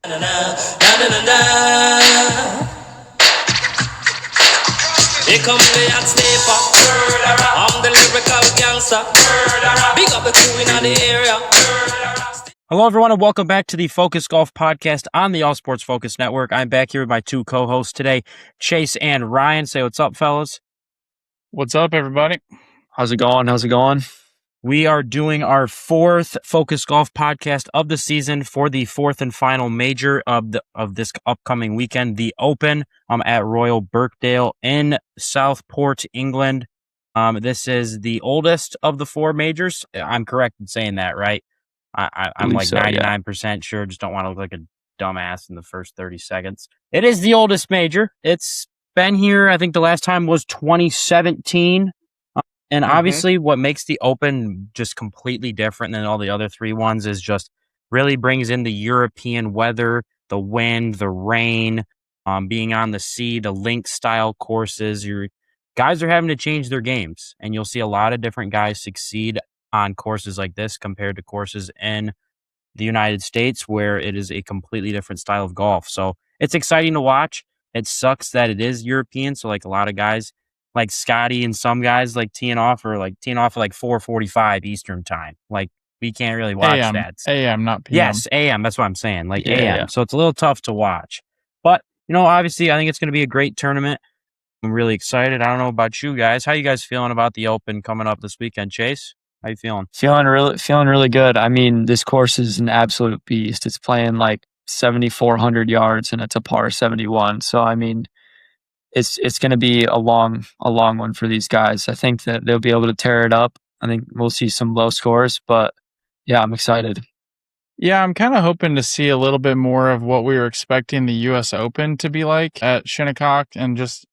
Na, na, na, na, na. Here come the hot stepper. I'm the lyrical gangster. Big up the crew in the area. Hello, everyone, and welcome back to the Focus Golf Podcast on the All Sports Focus Network. I'm back here with my two co-hosts today, Chase and Ryan. Say what's up, fellas. What's up, everybody? How's it going? We are doing our fourth Focus Golf podcast of the season for the fourth and final major of this upcoming weekend, the Open at Royal Birkdale in Southport, England. This is the oldest of the four majors. I'm correct in saying that, right? I'm like 99% sure. Just don't want to look like a dumbass in the first 30 seconds. It is the oldest major. It's been here. I think the last time was 2017. And obviously what makes the Open just completely different than all the other three ones is just really brings in the European weather, the wind, the rain, being on the sea, the link style courses. Your guys are having to change their games, and you'll see a lot of different guys succeed on courses like this compared to courses in the United States where it is a completely different style of golf. So it's exciting to watch. It sucks that it is European. So like a lot of guys like Scotty and some guys like teeing off at like 4:45 Eastern time. Like we can't really watch AM, that. AM, not PM. Yes, AM. That's what I'm saying. Like AM. Yeah. So it's a little tough to watch. But, obviously I think it's going to be a great tournament. I'm really excited. I don't know about you guys. How you guys feeling about the Open coming up this weekend, Chase? How you feeling? Feeling really good. I mean, this course is an absolute beast. It's playing like 7,400 yards and it's a par 71. So, I mean, it's going to be a long one for these guys. I think that they'll be able to tear it up. I think we'll see some low scores, but yeah, I'm excited. Yeah, I'm kind of hoping to see a little bit more of what we were expecting the U.S. Open to be like at Shinnecock, and just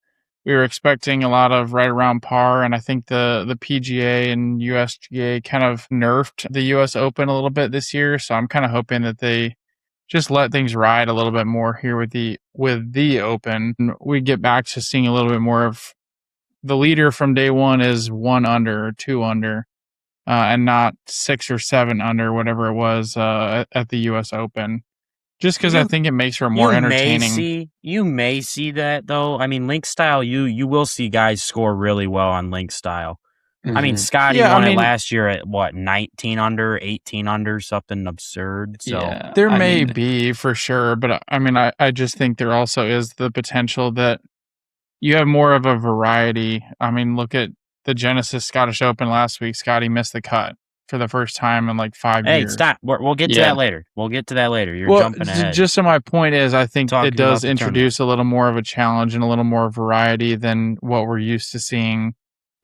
we were expecting a lot of right around par, and I think the PGA and USGA kind of nerfed the U.S. Open a little bit this year, so I'm kind of hoping that they just let things ride a little bit more here with the Open. And we get back to seeing a little bit more of the leader from day one is 1 under or 2 under, and not 6 or 7 under, whatever it was at the U.S. Open. Just because I think it makes for more entertaining. You may see that though. I mean, link style, you will see guys score really well on link style. Mm-hmm. I mean, Scotty won it last year at 19 under, 18 under, something absurd. So yeah, there may be for sure, but I mean, I just think there also is the potential that you have more of a variety. I mean, look at the Genesis Scottish Open last week. Scotty missed the cut for the first time in like 5 years. Hey, stop. We'll get to that later. You're jumping ahead. Just so my point is, I think it does introduce a little more of a challenge and a little more variety than what we're used to seeing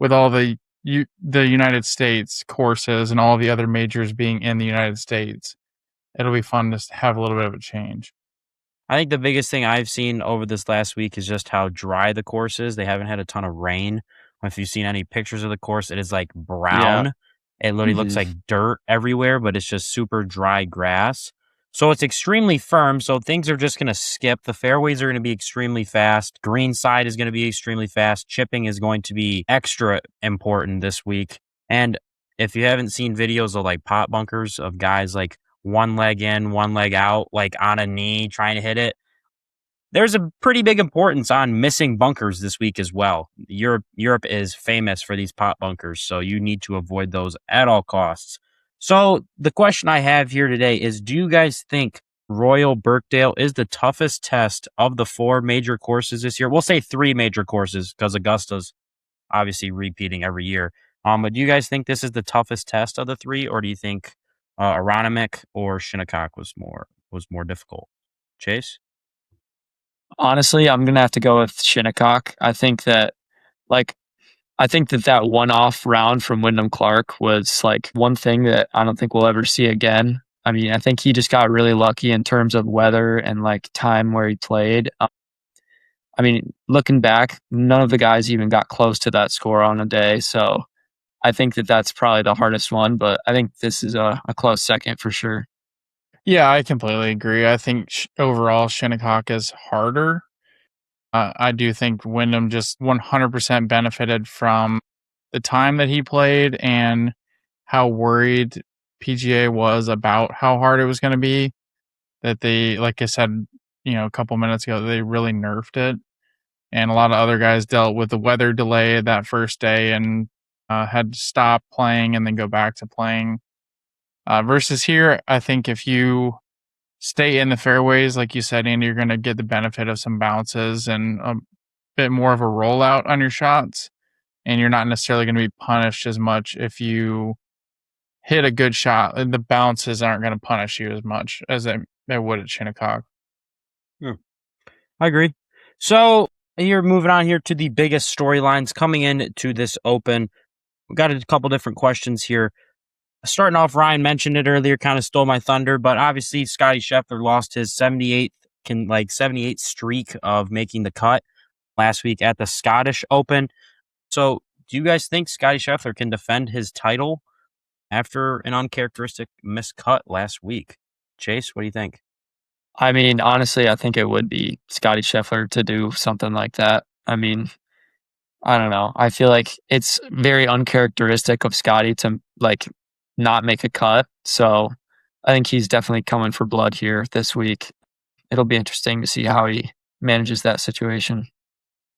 with all the United States courses and all the other majors being in the United States. It'll be fun to have a little bit of a change. I think the biggest thing I've seen over this last week is just how dry the course is. They haven't had a ton of rain. If you've seen any pictures of the course, it is like brown. Yeah. It literally looks like dirt everywhere, but it's just super dry grass. So it's extremely firm. So things are just going to skip. The fairways are going to be extremely fast. Green side is going to be extremely fast. Chipping is going to be extra important this week. And if you haven't seen videos of like pot bunkers of guys like one leg in, one leg out, like on a knee trying to hit it, there's a pretty big importance on missing bunkers this week as well. Europe is famous for these pot bunkers, so you need to avoid those at all costs. So the question I have here today is, do you guys think Royal Birkdale is the toughest test of the 4 major courses this year? We'll say 3 major courses because Augusta's obviously repeating every year. But do you guys think this is the toughest test of the 3, or do you think Aronimink or Shinnecock was more difficult? Chase? Honestly, I'm gonna have to go with Shinnecock. I think that that one-off round from Wyndham Clark was like one thing that I don't think we'll ever see again. I mean, I think he just got really lucky in terms of weather and like time where he played. I mean, looking back, none of the guys even got close to that score on a day. So I think that that's probably the hardest one, but I think this is a close second for sure. Yeah, I completely agree. I think overall Shinnecock is harder. I do think Wyndham just 100% benefited from the time that he played and how worried PGA was about how hard it was going to be. that they, like I said, a couple minutes ago, they really nerfed it. And a lot of other guys dealt with the weather delay that first day and had to stop playing and then go back to playing. Versus here, I think if you stay in the fairways, like you said, Andy, you're going to get the benefit of some bounces and a bit more of a rollout on your shots. And you're not necessarily going to be punished as much if you hit a good shot. The bounces aren't going to punish you as much as they would at Shinnecock. I agree. So you're moving on here to the biggest storylines coming in to this Open. We've got a couple different questions here. Starting off, Ryan mentioned it earlier, kind of stole my thunder, but obviously Scottie Scheffler lost his 78th streak of making the cut last week at the Scottish Open. So do you guys think Scottie Scheffler can defend his title after an uncharacteristic miscut last week? Chase, what do you think? I mean, honestly, I think it would be Scottie Scheffler to do something like that. I mean, I don't know. I feel like it's very uncharacteristic of Scottie to not make a cut. So I think he's definitely coming for blood here this week. It'll be interesting to see how he manages that situation.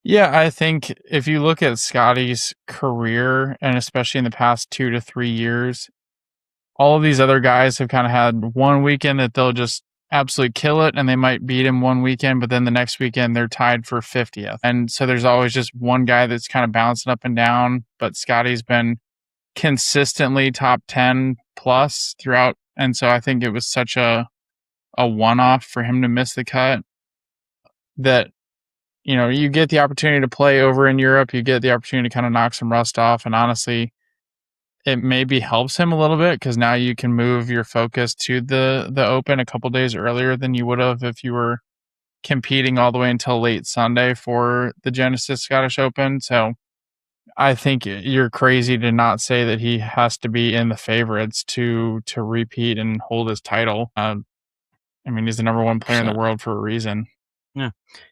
Yeah, I think if you look at Scottie's career, and especially in the past 2 to 3 years, all of these other guys have kind of had one weekend that they'll just absolutely kill it and they might beat him one weekend, but then the next weekend they're tied for 50th. And so there's always just one guy that's kind of bouncing up and down, but Scottie's been consistently top 10 plus throughout. And so I think it was such a one-off for him to miss the cut that, you get the opportunity to play over in Europe, you get the opportunity to kind of knock some rust off. And honestly, it maybe helps him a little bit because now you can move your focus to the Open a couple days earlier than you would have if you were competing all the way until late Sunday for the Genesis Scottish Open. So I think you're crazy to not say that he has to be in the favorites to repeat and hold his title. I mean, he's the number one player in the world for a reason. Yeah.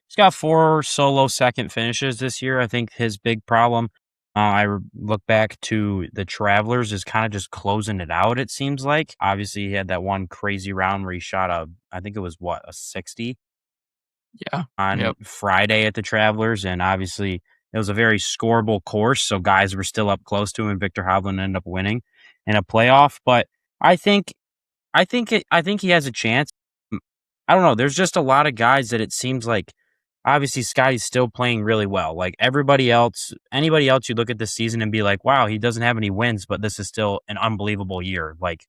He's got 4 solo second finishes this year. I think his big problem, I look back to the Travelers, is kind of just closing it out, it seems like. Obviously, he had that one crazy round where he shot I think it was a 60? Yeah. On Friday at the Travelers, and obviously it was a very scoreable course, so guys were still up close to him, and Victor Hovland ended up winning in a playoff. But I think he has a chance. I don't know. There's just a lot of guys that it seems like. Obviously, Scottie's still playing really well. Like anybody else, you look at this season and be like, "Wow, he doesn't have any wins, but this is still an unbelievable year." Like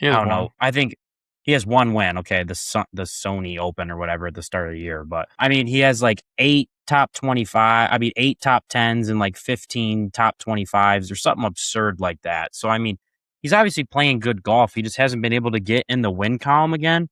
I don't know. I think he has one win. Okay, the Sony Open or whatever at the start of the year, but I mean, he has like 8 top 25. I mean, 8 top 10s and like 15 top 25s or something absurd like that. So I mean, he's obviously playing good golf. He just hasn't been able to get in the win column again.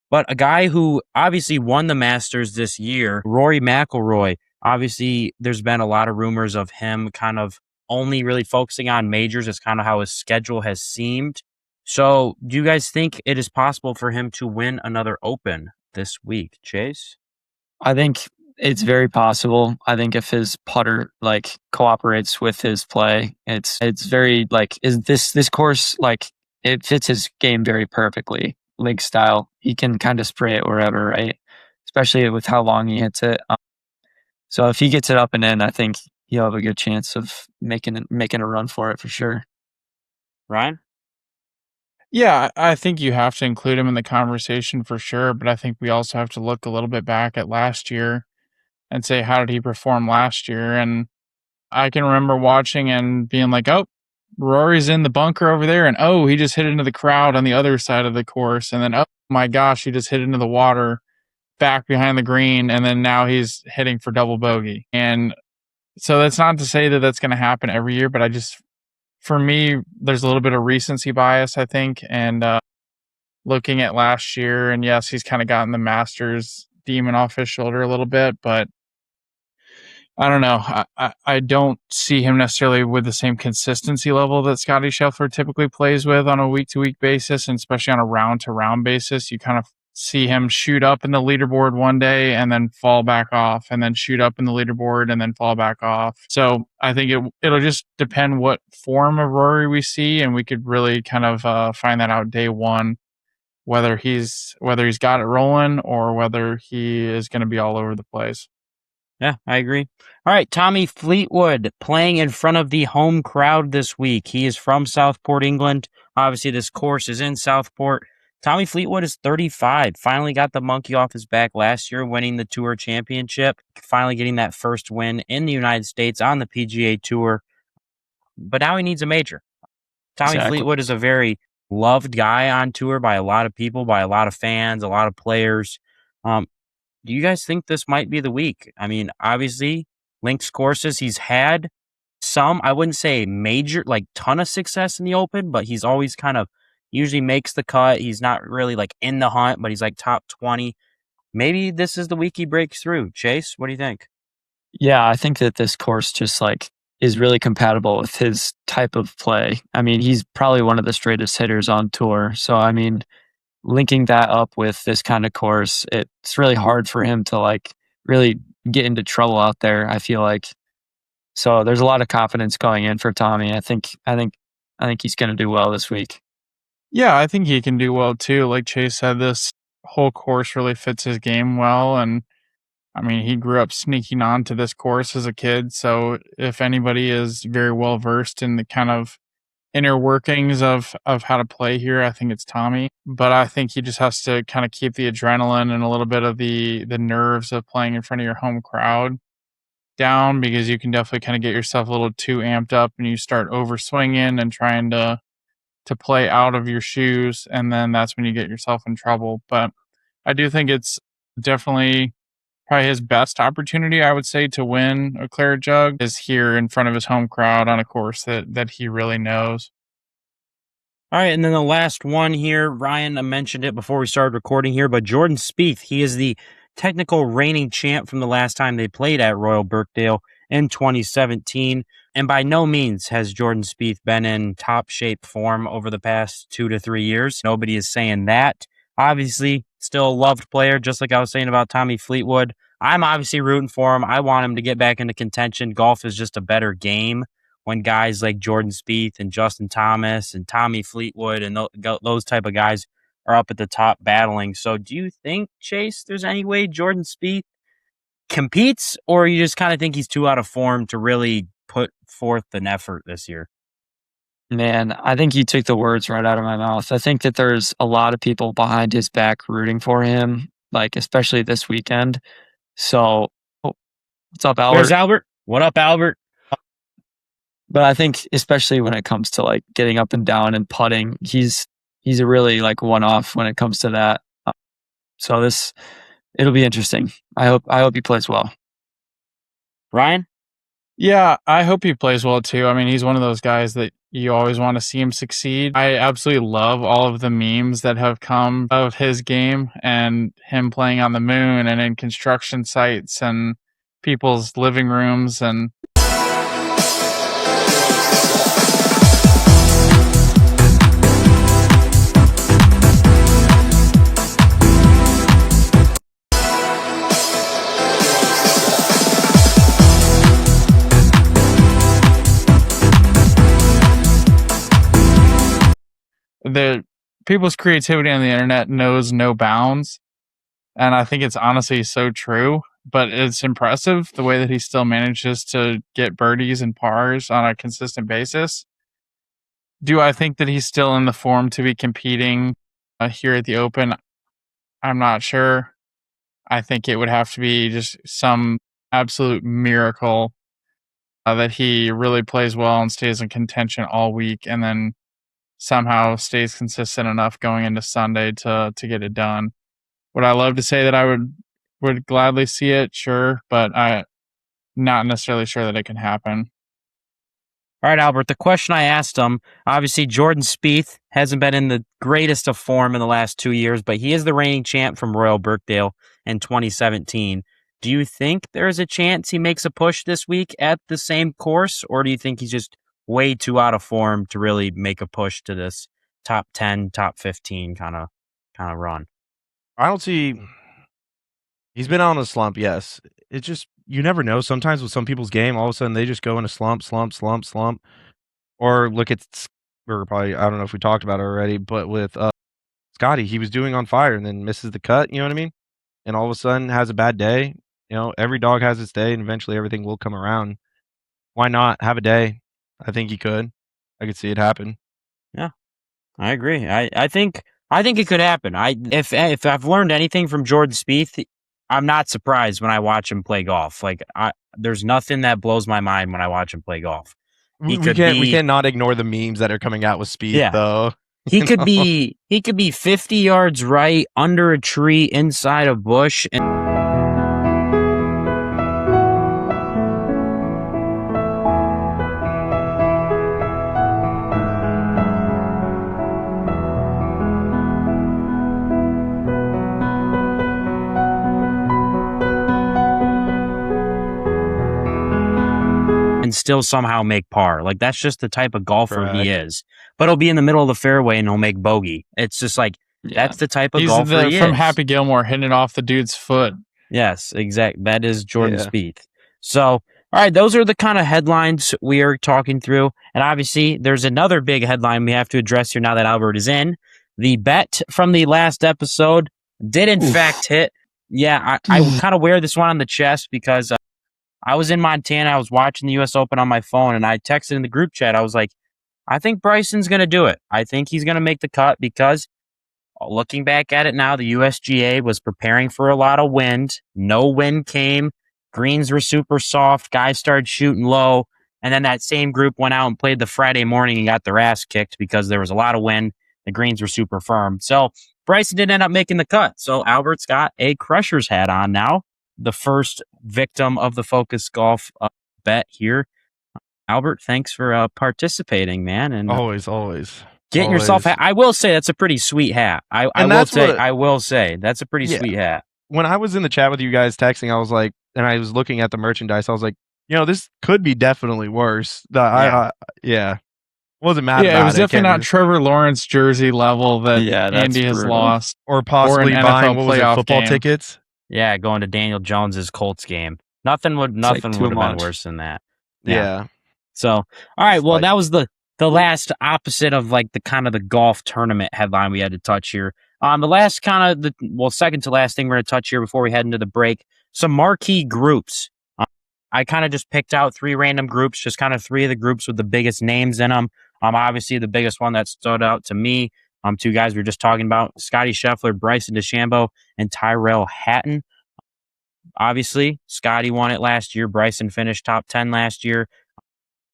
But a guy who obviously won the Masters this year, Rory McIlroy, obviously there's been a lot of rumors of him kind of only really focusing on majors. It's kind of how his schedule has seemed. So do you guys think it is possible for him to win another Open this week, Chase? I think it's very possible. I think if his putter cooperates with his play, it's very is this course it fits his game very perfectly. League style, he can kind of spray it wherever, right? Especially with how long he hits it. So if he gets it up and in, I think he'll have a good chance of making a run for it for sure. Ryan? Yeah, I think you have to include him in the conversation for sure, but I think we also have to look a little bit back at last year and say, how did he perform last year? And I can remember watching and being like, oh, Rory's in the bunker over there, and he just hit into the crowd on the other side of the course, and then oh my gosh, he just hit into the water back behind the green, and then now he's hitting for double bogey. And so that's not to say that that's going to happen every year, but for me, there's a little bit of recency bias, I think, and looking at last year, and yes, he's kind of gotten the Masters demon off his shoulder a little bit, but I don't know. I don't see him necessarily with the same consistency level that Scottie Scheffler typically plays with on a week-to-week basis, and especially on a round-to-round basis. You kind of see him shoot up in the leaderboard one day and then fall back off, and then shoot up in the leaderboard and then fall back off. So I think it'll just depend what form of Rory we see, and we could really kind of find that out day one. whether he's got it rolling or whether he is going to be all over the place. Yeah, I agree. All right, Tommy Fleetwood playing in front of the home crowd this week. He is from Southport, England. Obviously, this course is in Southport. Tommy Fleetwood is 35. Finally got the monkey off his back last year, winning the Tour Championship. Finally getting that first win in the United States on the PGA Tour. But now he needs a major. Tommy Exactly. Fleetwood is a very loved guy on tour by a lot of people, by a lot of fans, a lot of players. Do you guys think this might be the week? I mean, obviously, links courses, he's had some, I wouldn't say major, like ton of success in the Open, but he's always kind of usually makes the cut. He's not really like in the hunt, but he's like top 20. Maybe this is the week he breaks through. Chase, what do you think? Yeah, I think that this course just like is really compatible with his type of play. I mean, he's probably one of the straightest hitters on tour. So, I mean, linking that up with this kind of course, it's really hard for him to like really get into trouble out there, I feel like. So there's a lot of confidence going in for Tommy. I think he's going to do well this week. Yeah, I think he can do well too. Like Chase said, this whole course really fits his game well. And I mean, he grew up sneaking onto this course as a kid. So if anybody is very well versed in the kind of inner workings of how to play here, I think it's Tommy. But I think he just has to kind of keep the adrenaline and a little bit of the nerves of playing in front of your home crowd down, because you can definitely kind of get yourself a little too amped up and you start over swinging and trying to play out of your shoes, and then that's when you get yourself in trouble. But I do think it's definitely probably his best opportunity, I would say, to win a Claret Jug is here in front of his home crowd on a course that he really knows. All right, and then the last one here, Ryan mentioned it before we started recording here, but Jordan Spieth, he is the technical reigning champ from the last time they played at Royal Birkdale in 2017. And by no means has Jordan Spieth been in top shape form over the past 2 to 3 years. Nobody is saying that. Obviously, still a loved player, just like I was saying about Tommy Fleetwood. I'm obviously rooting for him. I want him to get back into contention. Golf is just a better game when guys like Jordan Spieth and Justin Thomas and Tommy Fleetwood and those type of guys are up at the top battling. So do you think, Chase, there's any way Jordan Spieth competes, or you just kind of think he's too out of form to really put forth an effort this year? Man, I think you took the words right out of my mouth. I think that there's a lot of people behind his back rooting for him, like especially this weekend. So, what's up, Albert? Where's Albert? What up, Albert? But I think especially when it comes to like getting up and down and putting, he's a really like one-off when it comes to that. So it'll be interesting. I hope he plays well. Ryan? Yeah, I hope he plays well too. I mean, he's one of those guys that you always want to see him succeed. I absolutely love all of the memes that have come of his game and him playing on the moon and in construction sites and people's living rooms. And the people's creativity on the internet knows no bounds. And I think it's honestly so true, but it's impressive the way that he still manages to get birdies and pars on a consistent basis. Do I think that he's still in the form to be competing here at the Open? I'm not sure. I think it would have to be just some absolute miracle that he really plays well and stays in contention all week, and then somehow stays consistent enough going into Sunday to get it done. Would I love to say that I would gladly see it? Sure, but I'm not necessarily sure that it can happen. All right, Albert, the question I asked him, obviously Jordan Spieth hasn't been in the greatest of form in the last 2 years, but he is the reigning champ from Royal Birkdale in 2017. Do you think there is a chance he makes a push this week at the same course, or do you think he's just way too out of form to really make a push to this top 10, top 15 kind of run? I don't see. He's been on a slump, yes. It's just, you never know. Sometimes with some people's game, all of a sudden they just go in a slump. Or look at, or probably, I don't know if we talked about it already, but with Scotty, he was doing on fire and then misses the cut. You know what I mean? And all of a sudden has a bad day. You know, every dog has its day, and eventually everything will come around. Why not have a day? I think he could. I could see it happen. Yeah, I agree. I think it could happen. If I've learned anything from Jordan Spieth, I'm not surprised when I watch him play golf. Like there's nothing that blows my mind when I watch him play golf. We can't not ignore the memes that are coming out with Spieth though. He could be 50 yards right under a tree inside a bush and still somehow make par. Like that's just the type of golfer he is. But he'll be in the middle of the fairway and he'll make bogey. It's just like that's the type of golfer he is. From Happy Gilmore hitting it off the dude's foot. Yes, exactly. That is Jordan Spieth. So, all right, those are the kind of headlines we are talking through. And obviously, there's another big headline we have to address here now that Albert is in. The bet from the last episode did in fact hit. Yeah, I kind of wear this one on the chest because I was in Montana. I was watching the U.S. Open on my phone, and I texted in the group chat. I was like, I think Bryson's going to do it. I think he's going to make the cut because looking back at it now, the USGA was preparing for a lot of wind. No wind came. Greens were super soft. Guys started shooting low. And then that same group went out and played the Friday morning and got their ass kicked because there was a lot of wind. The greens were super firm. So Bryson didn't end up making the cut. So Albert's got a Crusher's hat on now. The first victim of the Focus Golf bet here. Albert, thanks for participating, man. And always getting yourself. I will say that's a pretty sweet hat. I will say that's a pretty sweet hat. When I was in the chat with you guys texting, I was like, and I was looking at the merchandise, I was like, this could be definitely worse. Wasn't mad about it. It was definitely not Trevor Lawrence jersey level that Andy has lost, or possibly buying football game. Tickets. Yeah, going to Daniel Jones's Colts game. Nothing would have been worse than that. Yeah. So, all right. Well, that was the last opposite of like the kind of the golf tournament headline we had to touch here. The last kind of second to last thing we're going to touch here before we head into the break, some marquee groups. I kind of just picked out 3 random groups, just kind of 3 of the groups with the biggest names in them. Obviously the biggest one that stood out to me, 2 guys we were just talking about, Scotty Scheffler, Bryson DeChambeau, and Tyrell Hatton. Obviously, Scotty won it last year. Bryson finished top 10 last year.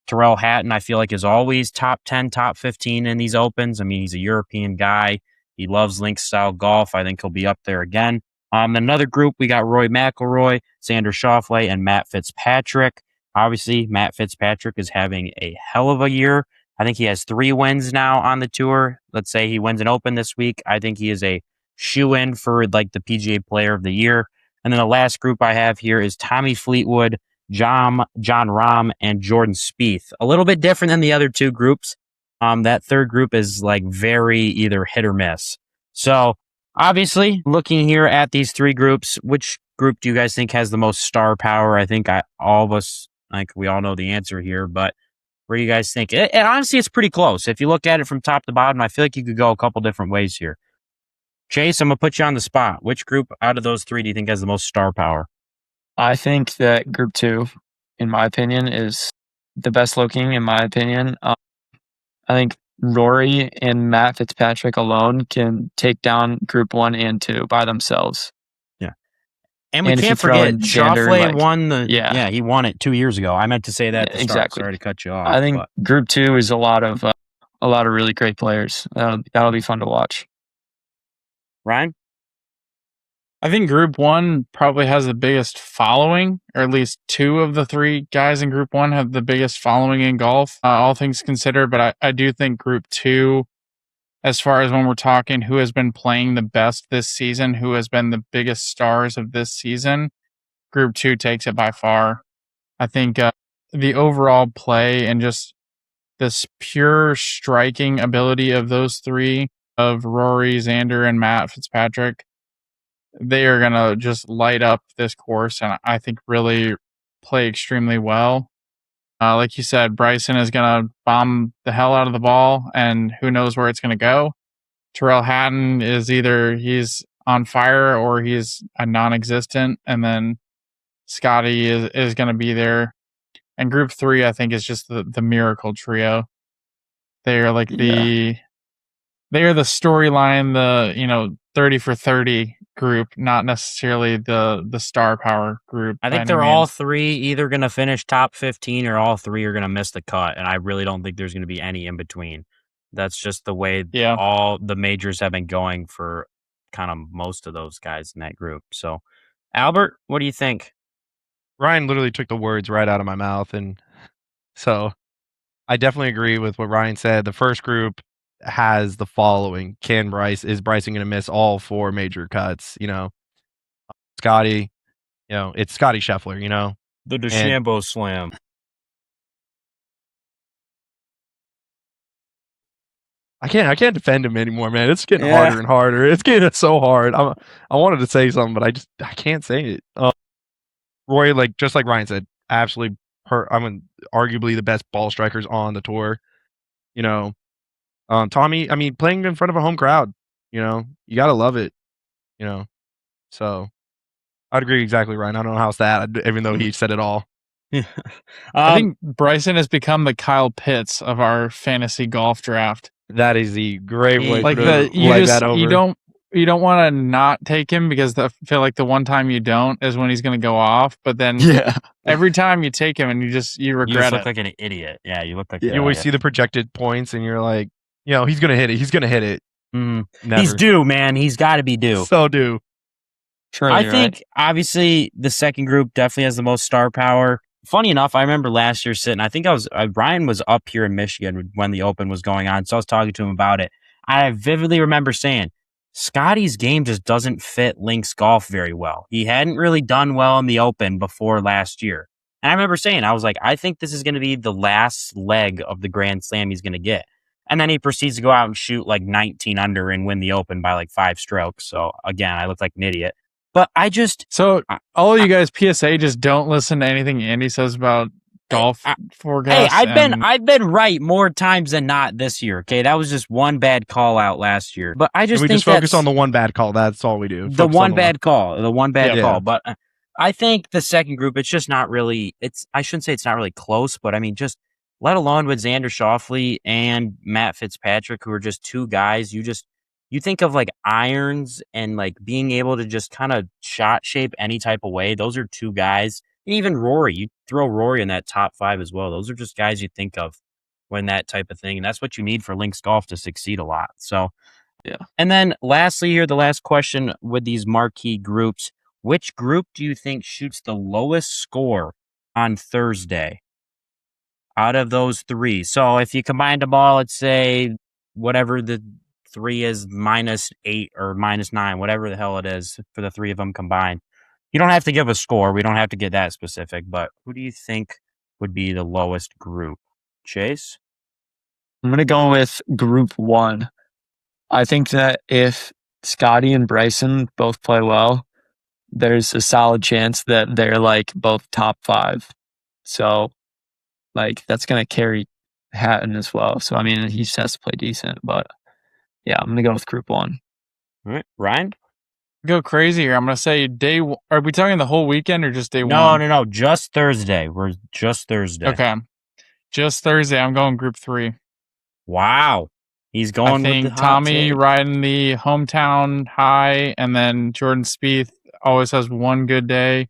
Tyrell Hatton, I feel like, is always top 10, top 15 in these Opens. I mean, he's a European guy. He loves links-style golf. I think he'll be up there again. Another group, we got Roy McIlroy, Xander Schauffele, and Matt Fitzpatrick. Obviously, Matt Fitzpatrick is having a hell of a year. I think he has 3 wins now on the tour. Let's say he wins an Open this week. I think he is a shoe-in for like the PGA Player of the Year. And then the last group I have here is Tommy Fleetwood, John Rahm, and Jordan Spieth. A little bit different than the other 2 groups. That third group is like very either hit or miss. So obviously, looking here at these 3 groups, which group do you guys think has the most star power? I think all of us, we all know the answer here, but what do you guys think? And honestly, it's pretty close. If you look at it from top to bottom, I feel like you could go a couple different ways here. Chase, I'm going to put you on the spot. Which group out of those 3 do you think has the most star power? I think that group 2, in my opinion, is the best looking, in my opinion. I think Rory and Matt Fitzpatrick alone can take down group 1 and 2 by themselves. Yeah. And we can't forget, Schauffele won he won it 2 years ago. I meant to say that at the start. Sorry to cut you off. I think group 2 is a lot of really great players. That'll be fun to watch. Ryan? I think Group 1 probably has the biggest following, or at least 2 of the 3 guys in Group 1 have the biggest following in golf, all things considered. But I do think Group 2, as far as when we're talking who has been playing the best this season, who has been the biggest stars of this season, Group 2 takes it by far. I think the overall play and just this pure striking ability of those 3, of Rory, Xander, and Matt Fitzpatrick, they are going to just light up this course and I think really play extremely well. Like you said, Bryson is going to bomb the hell out of the ball and who knows where it's going to go. Terrell Hatton is either he's on fire or he's a non-existent, and then Scotty is going to be there. And group 3, I think, is just the miracle trio. They are like they are the storyline, the 30 for 30 group, not necessarily the star power group. I think they're all three either going to finish top 15 or all three are going to miss the cut. And I really don't think there's going to be any in between. That's just the way all the majors have been going for kind of most of those guys in that group. So, Albert, what do you think? Ryan literally took the words right out of my mouth. And so I definitely agree with what Ryan said. The first group has the following. Is Bryson going to miss all 4 major cuts? Scotty, it's Scotty Scheffler, The DeChambeau Slam. I can't defend him anymore, man. It's getting harder and harder. It's getting so hard. I wanted to say something, but I can't say it. Roy, just like Ryan said, absolutely arguably the best ball strikers on the tour. Tommy, I mean, playing in front of a home crowd, you gotta love it. So I'd agree exactly, Ryan. I don't know how it's that, even though he said it all. I think Bryson has become the Kyle Pitts of our fantasy golf draft. That is the great way that over. You don't want to not take him because I feel like the one time you don't is when he's going to go off. But then every time you take him and you regret you just look it. like an idiot. Yeah, you look like you always see the projected points and you're like, he's going to hit it. He's going to hit it. He's due, man. He's got to be due. So due. Sure, I think obviously the second group definitely has the most star power. Funny enough, I remember last year I think Brian was up here in Michigan when the Open was going on, so I was talking to him about it. I vividly remember saying, Scotty's game just doesn't fit links golf very well. He hadn't really done well in the Open before last year. And I remember saying, I was like, I think this is going to be the last leg of the Grand Slam he's going to get. And then he proceeds to go out and shoot 19 under and win the Open by 5 strokes. So again, I look like an idiot. But all you guys PSA just don't listen to anything Andy says about golf forecasts. Hey, I've been right more times than not this year. Okay, that was just one bad call out last year. But I just think focus on the one bad call. That's all we do. The one bad call. But I think the second group, it's just not really. I shouldn't say it's not really close, but I mean, just let alone with Xander Schauffele and Matt Fitzpatrick, who are just 2 guys. You think of irons and being able to just kind of shot shape any type of way. Those are 2 guys. And even Rory, you throw Rory in that top 5 as well. Those are just guys you think of when that type of thing. And that's what you need for links golf to succeed a lot. So, yeah. And then lastly here, the last question with these marquee groups, which group do you think shoots the lowest score on Thursday out of those 3? So if you combine them all, let's say whatever the 3 is, -8 or -9, whatever the hell it is for the 3 of them combined. You don't have to give a score. We don't have to get that specific, but who do you think would be the lowest group? Chase? I'm going to go with group 1. I think that if Scotty and Bryson both play well, there's a solid chance that they're both top 5. So that's going to carry Hatton as well. So, I mean, he just has to play decent, but yeah, I'm going to go with group 1. All right. Ryan? Go crazy here. I'm going to say are we talking the whole weekend or just day 1? No. Just Thursday. We're just Thursday. Okay. Just Thursday. I'm going group 3. Wow. He's going I think Tommy riding the hometown high, and then Jordan Spieth always has one good day.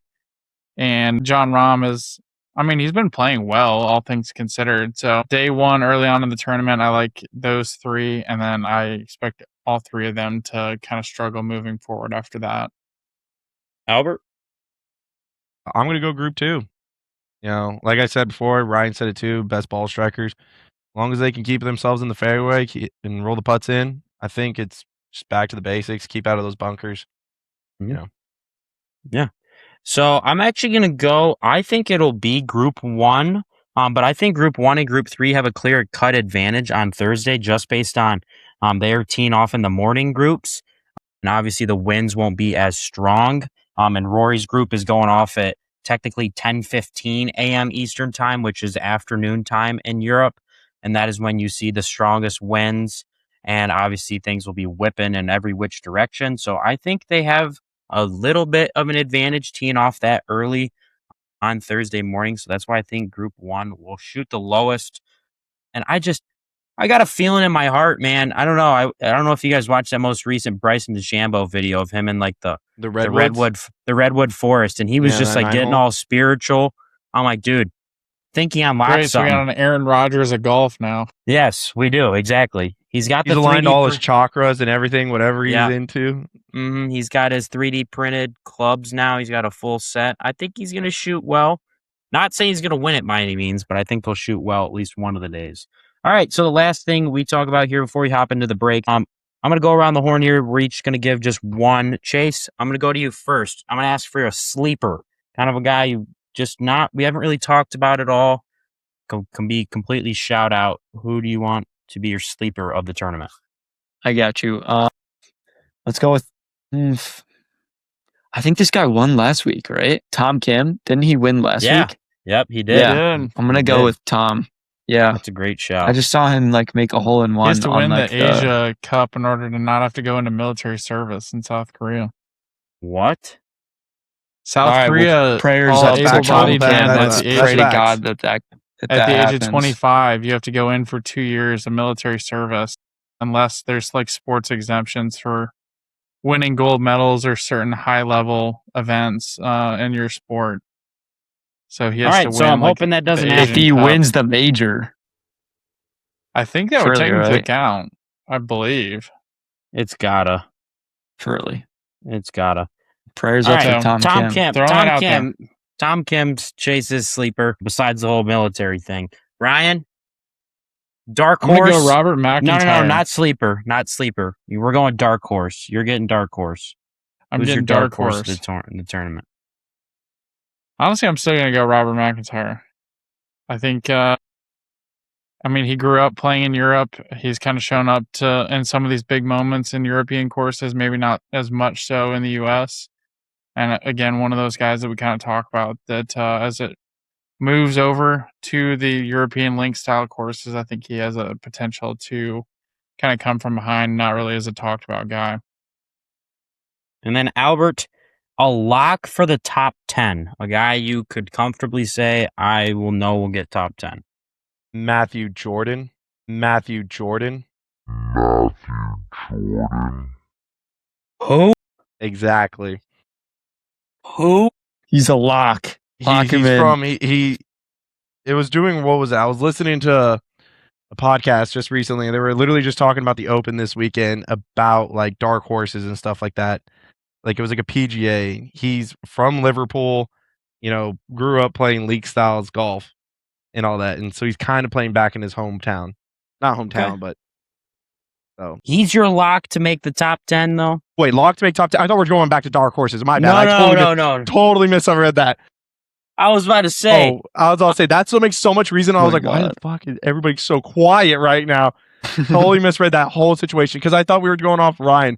And John Rahm he's been playing well, all things considered. So day 1, early on in the tournament, I like those 3. And then I expect all 3 of them to kind of struggle moving forward after that. Albert? I'm going to go group 2. Like I said before, Ryan said it too, best ball strikers. As long as they can keep themselves in the fairway and roll the putts in, I think it's just back to the basics, keep out of those bunkers. Yeah. So I'm actually going to go, I think it'll be group 1, but I think group 1 and group 3 have a clear cut advantage on Thursday just based on they are teeing off in the morning groups. And obviously the winds won't be as strong. And Rory's group is going off at technically 10:15 a.m. Eastern time, which is afternoon time in Europe. And that is when you see the strongest winds. and obviously things will be whipping in every which direction. So I think they have a little bit of an advantage teeing off that early on Thursday morning. So that's why I think Group 1 will shoot the lowest. And I got a feeling in my heart, man. I don't know. I don't know if you guys watched that most recent Bryson DeChambeau video of him in like the redwood forest, and he was just like getting all spiritual. I'm like, dude, think he unlocked Great, so we something. got an Aaron Rodgers of golf now. Yes, we do. Exactly. He's aligned all his chakras and everything, whatever he's into. He's got his 3D printed clubs now. He's got a full set. I think he's going to shoot well. Not saying he's going to win it by any means, but I think he'll shoot well at least one of the days. All right, so the last thing we talk about here before we hop into the break, I'm going to go around the horn here. We're each going to give just one. Chase, I'm going to go to you first. I'm going to ask for a sleeper, kind of a guy you we haven't really talked about at all. Can be completely shout out. Who do you want to be your sleeper of the tournament? I got you. Let's go with. I think this guy won last week, right? Tom Kim, didn't he win last week? Yep, he did. Yeah, I'm gonna go with Tom. Yeah, that's a great shout. I just saw him like make a hole in one. He has to win like, the Asia Cup in order to not have to go into military service in South Korea. What? South Korea prayers up to Tom Kim. Let's pray to God that at the age of 25, you have to go in for 2 years of military service, unless there's like sports exemptions for winning gold medals or certain high level events in your sport. So he has to win. So I'm hoping that doesn't happen. If he wins the major, I think that would technically count. I believe it's gotta. Surely, it's gotta. Prayers up to Tom Kim. Tom Kim's Chase's sleeper. Besides the whole military thing, Ryan. Dark horse. I'm gonna go Robert McIntyre. No, not sleeper. Not sleeper. We're going dark horse. You're getting dark horse. Who's getting your dark horse in the tournament? Honestly, I'm still going to go Robert McIntyre. I think, he grew up playing in Europe. He's kind of shown up in some of these big moments in European courses, maybe not as much so in the U.S. And again, one of those guys that we kind of talk about that as it moves over to the European link style courses, I think he has a potential to kind of come from behind, not really as a talked about guy. And then Albert, a lock for the top 10, a guy you could comfortably say, I will know will get top 10. Matthew Jordan. Who? Exactly. Who? He's a lock. It was doing, I was listening to a podcast just recently, and they were literally just talking about the Open this weekend about like dark horses and stuff like that. Like it was like a PGA. He's from Liverpool, grew up playing league styles golf and all that. And so he's kind of playing back in his hometown. Not hometown, but so. He's your lock to make the top 10 though? Wait, lock to make top 10? I thought we were going back to dark horses. My bad. No. Totally misread that. I was about to say. That's what makes so much reason. I was like, why the fuck is everybody so quiet right now? Totally misread that whole situation because I thought we were going off Ryan.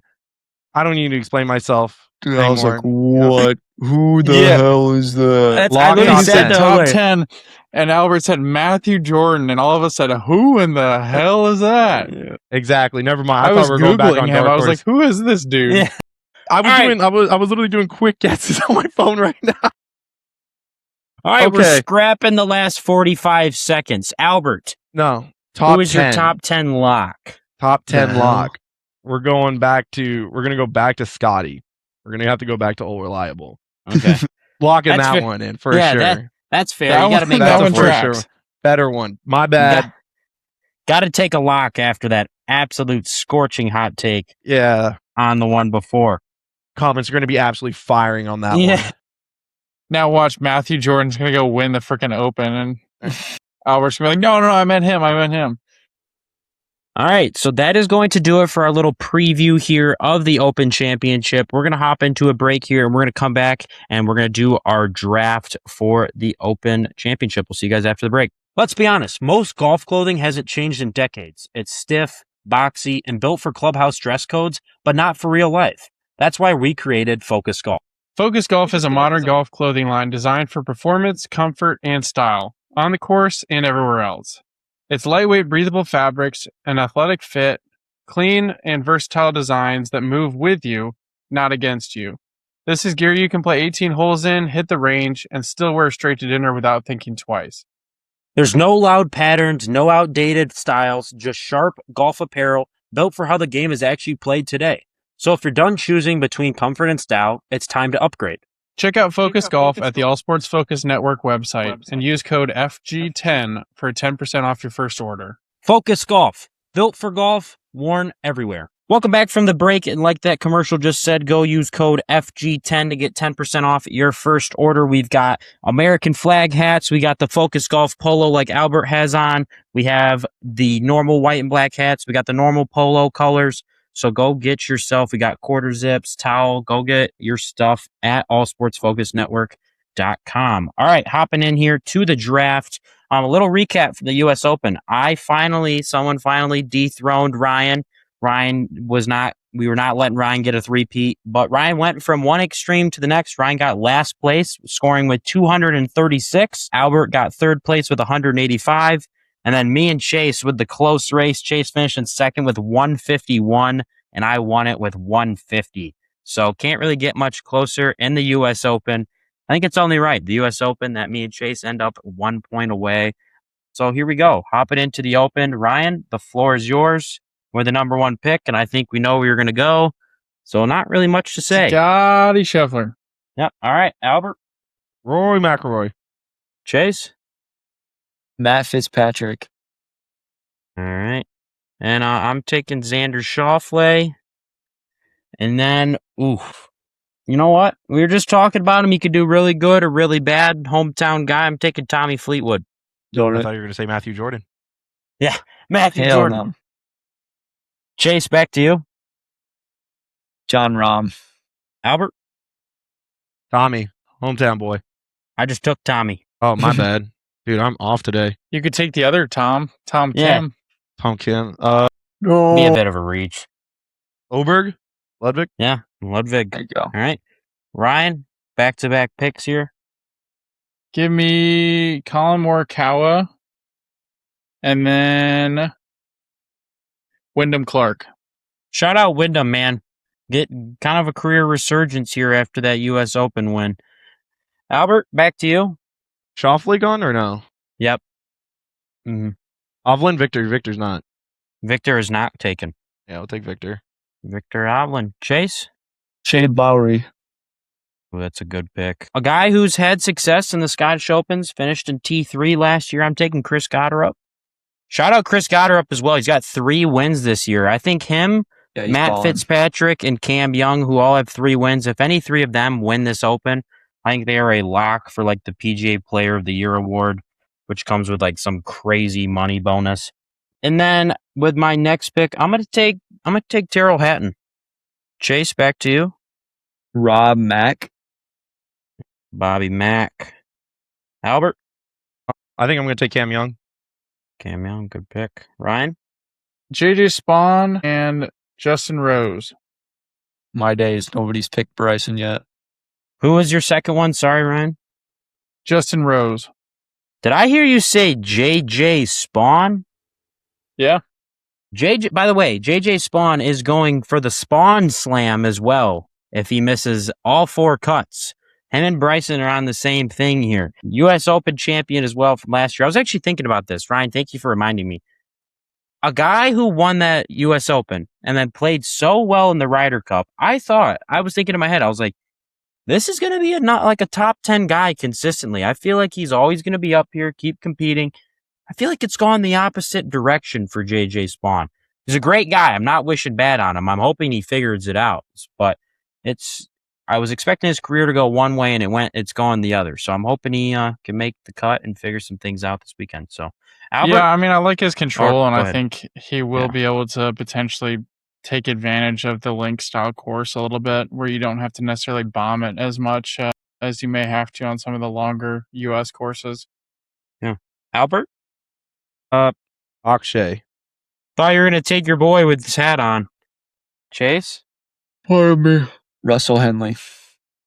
I don't need to explain myself. Dude, I was like, what? Who the hell is that? I said top 10, and Albert said Matthew Jordan, and all of us said, who in the hell is that? Yeah. Exactly. Never mind. I was Googling him. I was like, who is this dude? Yeah. I was literally doing quick guesses on my phone right now. All right, we're scrapping the last 45 seconds. Albert. No. Who is your top 10 lock? Top 10 lock. We're going to go back to Scotty. We're going to have to go back to Old Reliable. Okay. Locking that one in for sure. That's fair. You got to make that one for sure. Better one. My bad. Got to take a lock after that absolute scorching hot take. Yeah. On the one before. Comments are going to be absolutely firing on that one. Now watch, Matthew Jordan's going to go win the freaking Open, and Albert's going to be like, no, I meant him. All right, so that is going to do it for our little preview here of the Open Championship. We're going to hop into a break here, and we're going to come back, and we're going to do our draft for the Open Championship. We'll see you guys after the break. Let's be honest, most golf clothing hasn't changed in decades. It's stiff, boxy, and built for clubhouse dress codes, but not for real life. That's why we created Focus Golf. Focus Golf is a modern golf clothing line designed for performance, comfort, and style, on the course and everywhere else. Its lightweight, breathable fabrics, an athletic fit, Clean and versatile designs that move with you, not against you. This is gear you can play 18 holes in, hit the range, and still wear straight to dinner without thinking twice. There's no loud patterns, no outdated styles, just sharp golf apparel built for how the game is actually played today. So if you're done choosing between comfort and style, it's time to upgrade. Check out Focus Golf at the All Sports Focus Network website and use code FG10 for 10% off your first order. Focus Golf, built for golf, worn everywhere. Welcome back from the break, and like that commercial just said, go use code FG10 to get 10% off your first order. We've got American flag hats. We got the Focus Golf polo like Albert has on. We have the normal white and black hats. We got the normal polo colors. So go get yourself. We got quarter zips, towel. Go get your stuff at allsportsfocusnetwork.com. All right, hopping in here to the draft. A little recap for the U.S. Open. Someone finally dethroned Ryan. We were not letting Ryan get a three-peat, but Ryan went from one extreme to the next. Ryan got last place, scoring with 236. Albert got third place with 185. And then me and Chase with the close race. Chase finished in second with 151, and I won it with 150. So can't really get much closer in the U.S. Open. I think it's only right. The U.S. Open, that me and Chase end up 1 point away. So here we go. Hopping into the Open. Ryan, the floor is yours. We're the number one pick, and I think we know where you're going to go. So not really much to say. Scotty Scheffler. Yep. All right, Albert. Rory McIlroy. Chase. Matt Fitzpatrick. All right. And I'm taking Xander Schauffele. And then, you know what? We were just talking about him. He could do really good or really bad. Hometown guy. I'm taking Tommy Fleetwood. I thought you were going to say Matthew Jordan. Yeah, Matthew Hell Jordan. no. Chase, back to you. John Rahm. Albert. Tommy, hometown boy. I just took Tommy. Oh, my bad. Dude, I'm off today. You could take the other Tom Yeah. Kim. Tom Kim. Be a bit of a reach. Oberg? Ludwig? Yeah, Ludwig. There you go. All right. Ryan, back-to-back picks here. Give me Colin Morikawa. And then Wyndham Clark. Shout out Wyndham, man. Get kind of a career resurgence here after that U.S. Open win. Albert, back to you. Schauffele gone or no? Yep. Mm-hmm. Hovland, Victor. Victor's not. Victor is not taken. Yeah, I'll take Victor. Victor Hovland. Chase? Shane Lowry. Ooh, that's a good pick. A guy who's had success in the Scottish Opens, finished in T3 last year. I'm taking Chris Gotterup. Shout out Chris Gotterup as well. He's got 3 wins this year. I think him, Matt Fitzpatrick, and Cam Young, who all have 3 wins, if any 3 of them win this Open, I think they are a lock for like the PGA Player of the Year award, which comes with like some crazy money bonus. And then with my next pick, I'm gonna take Tyrrell Hatton. Chase, back to you. Rob Mack. Bobby Mack. Albert. I think I'm going to take Cam Young. Cam Young, good pick. Ryan. JJ Spawn and Justin Rose. My days. Nobody's picked Bryson yet. Who was your second one? Sorry, Ryan. Justin Rose. Did I hear you say JJ Spawn? Yeah. JJ. By the way, JJ Spawn is going for the Spawn Slam as well if he misses all 4 cuts. Him and Bryson are on the same thing here. U.S. Open champion as well from last year. I was actually thinking about this. Ryan, thank you for reminding me. A guy who won that U.S. Open and then played so well in the Ryder Cup, I was thinking in my head, I was like, this is going to be not like a top 10 guy consistently. I feel like he's always going to be up here, keep competing. I feel like it's gone the opposite direction for JJ Spawn. He's a great guy. I'm not wishing bad on him. I'm hoping he figures it out. But I was expecting his career to go one way and it's gone the other. So I'm hoping he can make the cut and figure some things out this weekend. So Albert, yeah, I mean, I like his control, and I ahead. think he will be able to potentially take advantage of the link style course a little bit, where you don't have to necessarily bomb it as much as you may have to on some of the longer U.S. courses. Yeah. Albert? Akshay. Thought you were going to take your boy with his hat on. Chase? Pardon me. Russell Henley.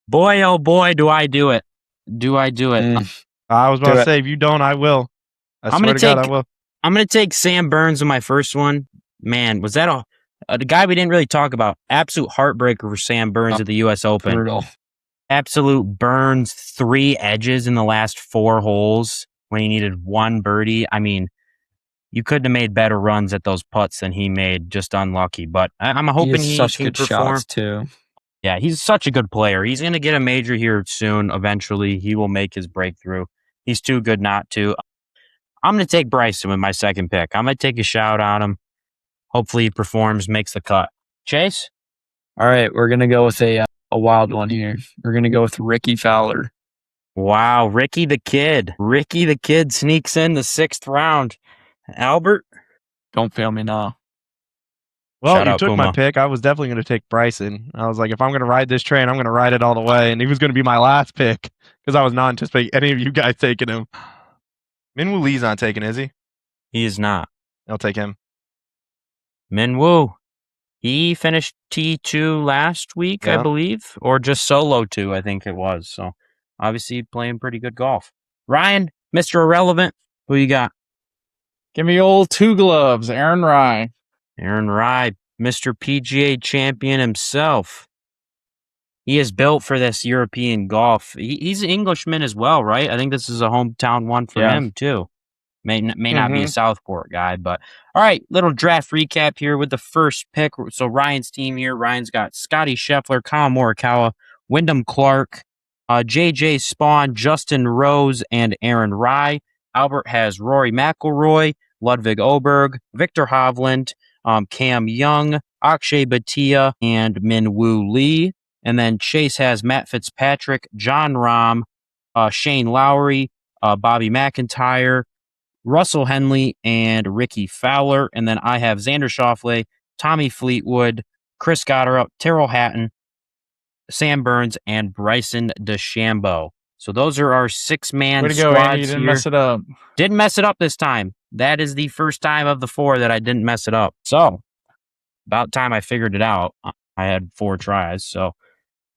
Boy, oh boy, do I do it. I was about to say, if you don't, I will. I swear to God, I will. I'm going to take Sam Burns in my first one. Man, was that The guy we didn't really talk about, absolute heartbreaker for Sam Burns at the U.S. Open. Brutal. Absolute Burns, 3 edges in the last 4 holes when he needed 1 birdie. I mean, you couldn't have made better runs at those putts than he made. Just unlucky. But I'm hoping he such can good perform. shots too. Yeah, he's such a good player. He's going to get a major here soon. Eventually, he will make his breakthrough. He's too good not to. I'm going to take Bryson with my second pick. I'm going to take a shot on him. Hopefully, he performs, makes the cut. Chase? All right, we're going to go with a wild one here. We're going to go with Ricky Fowler. Wow, Ricky the Kid. Ricky the Kid sneaks in the 6th round. Albert? Don't fail me now. Well, Shout you out took Puma. my pick. I was definitely going to take Bryson. I was like, if I'm going to ride this train, I'm going to ride it all the way. And he was going to be my last pick because I was not anticipating any of you guys taking him. Minwoo Lee's not taking, is he? He is not. I'll take him. Minwoo. He finished T2 last week, I Yeah. believe, or just solo 2, I think it was. So, obviously, playing pretty good golf. Ryan, Mr. Irrelevant, who you got? Give me old 2 gloves, Aaron Rye. Aaron Rye, Mr. PGA champion himself. He is built for this European golf. He's an Englishman as well, right? I think this is a hometown one for him, too. May not be a Southport guy, but all right, little draft recap here with the first pick. So Ryan's team here. Ryan's got Scotty Scheffler, Kyle Morikawa, Wyndham Clark, JJ Spawn, Justin Rose, and Aaron Rye. Albert has Rory McIlroy, Ludwig Oberg, Victor Hovland, Cam Young, Akshay Bhatia, and Minwoo Lee. And then Chase has Matt Fitzpatrick, John Rahm, Shane Lowry, Bobby McIntyre, Russell Henley, and Ricky Fowler. And then I have Xander Schauffele, Tommy Fleetwood, Chris Gotterup, Terrell Hatton, Sam Burns, and Bryson DeChambeau. So those are our 6-man Way to go, squads Andy. You didn't here. mess it up. Didn't mess it up this time. That is the first time of the 4 that I didn't mess it up. So, about time I figured it out. I had 4 tries. So,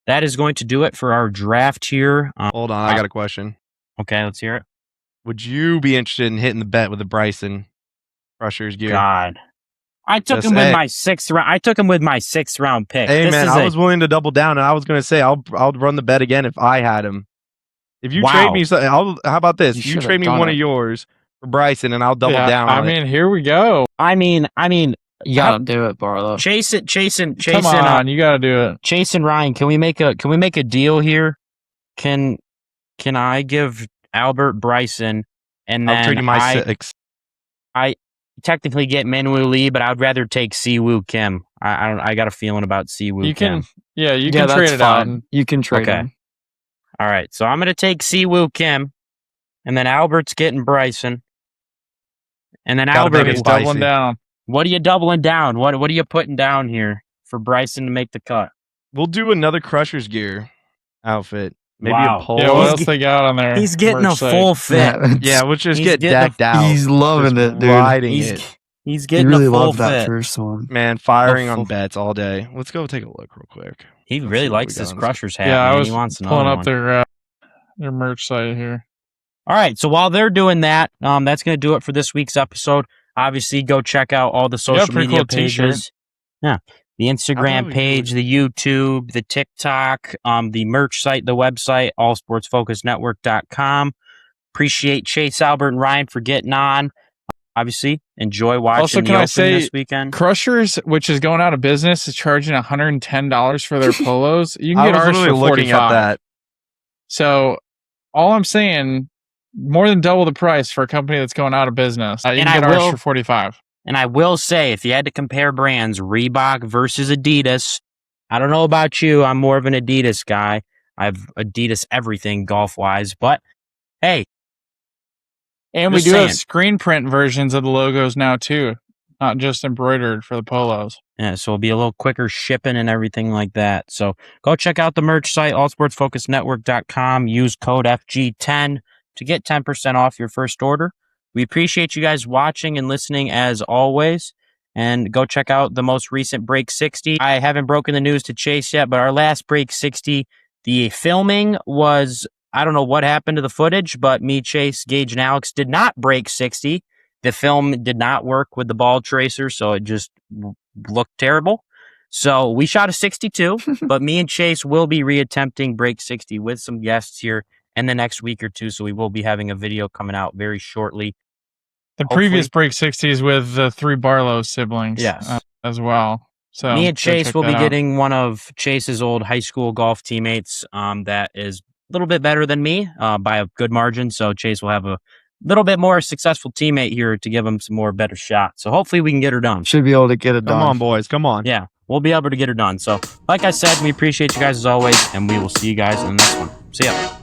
that is going to do it for our draft here. Hold on, I got a question. Okay, let's hear it. Would you be interested in hitting the bet with the Bryson Crushers gear? God. I took Just him with say- my 6th round. I took him with my 6th round pick. Hey, This man, is I was willing to double down, and I was going to say I'll run the bet again if I had him. If you Wow. trade me, how about this? You You should've trade me done one it. of yours for Bryson, and I'll double down I on it. mean, here we go. I mean, You gotta do it, Barlow. Chase Come on, you got to do it. Chase and Ryan, can we make a deal here? Can I give Albert Bryson and I'll then trade you my 6. I technically get Minwoo Lee, but I'd rather take Siwoo Kim. I got a feeling about Siwoo You Kim. can, yeah, you Yeah, can that's trade it out. fine. You can trade Okay. him. All right, so I'm gonna take Siwoo Kim, and then Albert's getting Bryson, and then Gotta Albert make it is He's doubling spicy. down. What are you doubling down? What are you putting down here for Bryson to make the cut? We'll do another Crushers gear outfit. Maybe Wow. a pole. Yeah, what He's else get- they got on there? He's getting a Merch site. full fit. Yeah, we'll just He's get getting a- decked out. He's loving Just it, dude. Riding He's it. he's He getting really a full loved that fit. first one. Man, firing A full- on bets all day. Let's go take a look real quick. He Let's really see what likes we this got on this. Crushers hat. Yeah, I man. was He wants pulling another up one. their merch site here. All right, so while they're doing that, that's going to do it for this week's episode. Obviously, go check out all the social pretty media cool t-shirt. pages. Yeah, the Instagram we page, the YouTube, the TikTok, the merch site, the website, allsportsfocusnetwork.com. Appreciate Chase, Albert, and Ryan for getting on. Obviously, enjoy watching Also, the can I Open say, this weekend. Crushers, which is going out of business, is charging $110 for their polos. You can I get was ours literally for looking at $45. that. So, all I'm saying, more than double the price for a company that's going out of business. You And can I get ours will- for $45. And I will say, if you had to compare brands, Reebok versus Adidas, I don't know about you. I'm more of an Adidas guy. I've Adidas everything golf-wise. But, hey, And we Just do have saying. screen print versions of the logos now, too. Not just embroidered for the polos. yeah, so it'll be a little quicker shipping and everything like that. So go check out the merch site, allsportsfocusnetwork.com. Use code FG10 to get 10% off your first order. We appreciate you guys watching and listening as always. And go check out the most recent Break 60. I haven't broken the news to Chase yet, but our last Break 60, the filming was, I don't know what happened to the footage, but me, Chase, Gage, and Alex did not break 60. The film did not work with the ball tracer, so it just looked terrible. So we shot a 62, but me and Chase will be reattempting break 60 with some guests here in the next week or two. So we will be having a video coming out very shortly. The previous break 60s with the 3 Barlow siblings, Yes, as well. So me and Chase will be out. getting one of Chase's old high school golf teammates that is a little bit better than me by a good margin. So Chase will have a little bit more successful teammate here to give him some more better shots. So hopefully we can get her done. Should be able to get it done. Come on, boys. Come on. Yeah, we'll be able to get her done. So like I said, we appreciate you guys as always, and we will see you guys in the next one. See ya.